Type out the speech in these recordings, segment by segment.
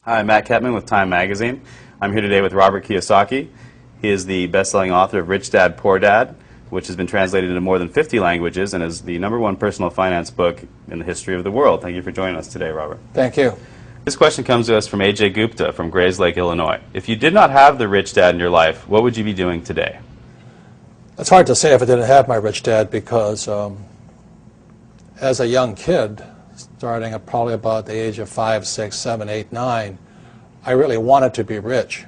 Hi, I'm Matt Ketman with Time Magazine. I'm here today with Robert Kiyosaki. He is the best-selling author of Rich Dad, Poor Dad, which has been translated into more than 50 languages and is the #1 personal finance book in the history of the world. Thank you for joining us today, Robert. Thank you. This question comes to us from A.J. Gupta from Grays Lake, Illinois. If you did not have the rich dad in your life, what would you be doing today? It's hard to say if I didn't have my rich dad because as a young kid, starting at probably about the age of 5, 6, 7, 8, 9, I really wanted to be rich.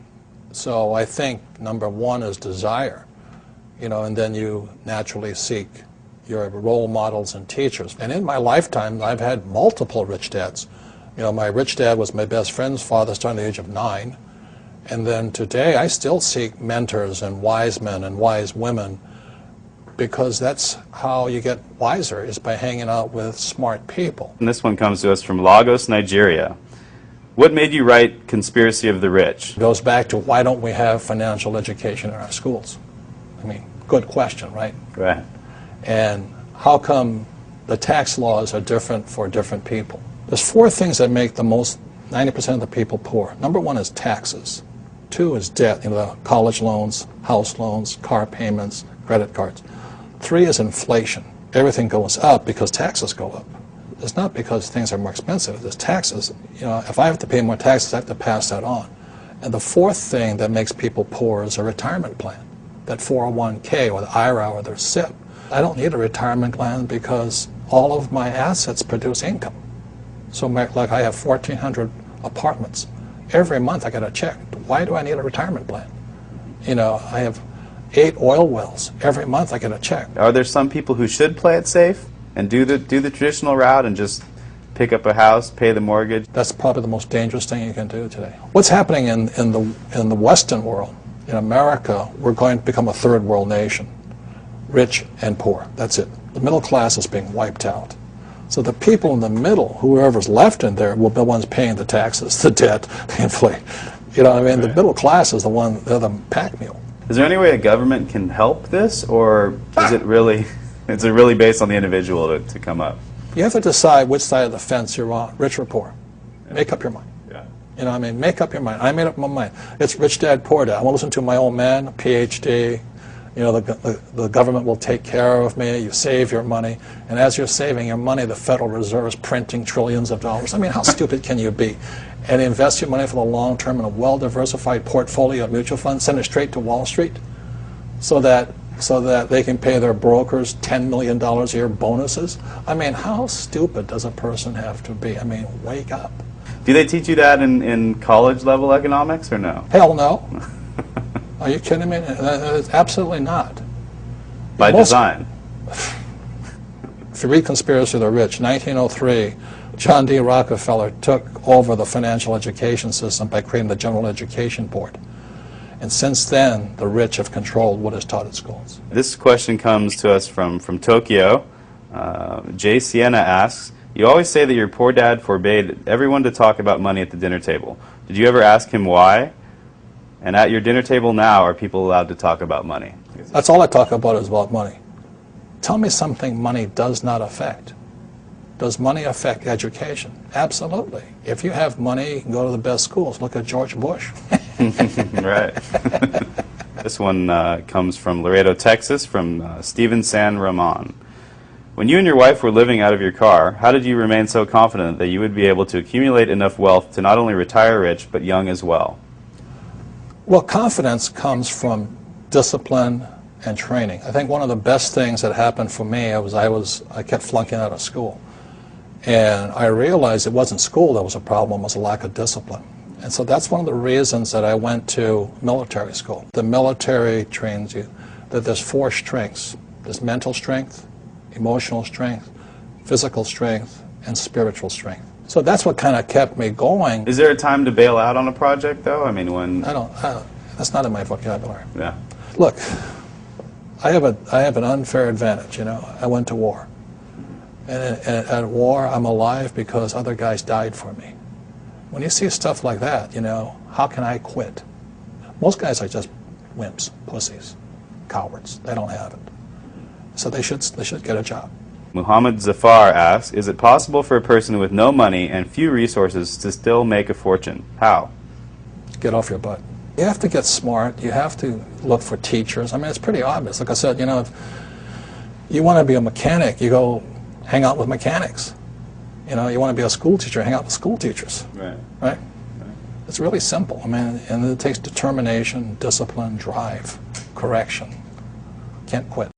So I think number one is desire, and then you naturally seek your role models and teachers. And in my lifetime, I've had multiple rich dads. My rich dad was my best friend's father starting at the age of 9. And then today, I still seek mentors and wise men and wise women because that's how you get wiser, is by hanging out with smart people. And this one comes to us from Lagos, Nigeria. What made you write Conspiracy of the Rich? It goes back to why don't we have financial education in our schools? I mean, good question, right? Right. And how come the tax laws are different for different people? There's 4 things that make the most 90% of the people poor. Number 1 is taxes. 2 is debt, the college loans, house loans, car payments, credit cards. 3 is inflation. Everything goes up because taxes go up. It's not because things are more expensive. There's taxes. If I have to pay more taxes, I have to pass that on. And the 4th thing that makes people poor is a retirement plan, that 401k or the IRA or their SIP. I don't need a retirement plan because all of my assets produce income. So like I have 1,400 apartments. Every month I get a check. Why do I need a retirement plan? I have 8 oil wells. Every month I get a check. Are there some people who should play it safe and do the traditional route and just pick up a house, pay the mortgage? That's probably the most dangerous thing you can do today. What's happening in the Western world, in America, we're going to become a third world nation, rich and poor. That's it. The middle class is being wiped out. So the people in the middle, whoever's left in there, will be the ones paying the taxes, the debt, the inflation. Right. The middle class is they're the pack mule. Is there any way a government can help this, or is it really based on the individual to come up? You have to decide which side of the fence you're on, rich or poor. Yeah. Make up your mind. Yeah. Make up your mind. I made up my mind. It's rich dad, poor dad. I want to listen to my old man, a PhD. The government will take care of me. You save your money. And as you're saving your money, the Federal Reserve is printing trillions of dollars. How stupid can you be? And invest your money for the long term in a well-diversified portfolio of mutual funds, send it straight to Wall Street so that they can pay their brokers $10 million a year bonuses. How stupid does a person have to be? Wake up. Do they teach you that in college-level economics or no? Hell no. Are you kidding me? Absolutely not. By design. If you read Conspiracy of the Rich, 1903, John D. Rockefeller took over the financial education system by creating the General Education Board. And since then, the rich have controlled what is taught at schools. This question comes to us from Tokyo. Jay Sienna asks, you always say that your poor dad forbade everyone to talk about money at the dinner table. Did you ever ask him why? And at your dinner table now, are people allowed to talk about money? That's all I talk about is about money. Tell me something money does not affect. Does money affect education? Absolutely. If you have money, you can go to the best schools. Look at George Bush. Right. This one comes from Laredo, Texas, from Steven San Ramon. When you and your wife were living out of your car, how did you remain so confident that you would be able to accumulate enough wealth to not only retire rich, but young as well? Well, confidence comes from discipline and training. I think one of the best things that happened for me was I kept flunking out of school. And I realized it wasn't school that was a problem, it was a lack of discipline. And so that's one of the reasons that I went to military school. The military trains you that there's 4 strengths. There's mental strength, emotional strength, physical strength, and spiritual strength. So that's what kind of kept me going. Is there a time to bail out on a project, though? when... That's not in my vocabulary. Yeah. Look, I have an unfair advantage, I went to war. And at war, I'm alive because other guys died for me. When you see stuff like that, how can I quit? Most guys are just wimps, pussies, cowards. They don't have it. So they should get a job. Muhammad Zafar asks, is it possible for a person with no money and few resources to still make a fortune? How? Get off your butt. You have to get smart. You have to look for teachers. I mean, it's pretty obvious. Like I said, you know, if you want to be a mechanic, you go hang out with mechanics. You know, you want to be a school teacher, hang out with school teachers. Right. Right? It's really simple. I mean, and it takes determination, discipline, drive, correction. Can't quit.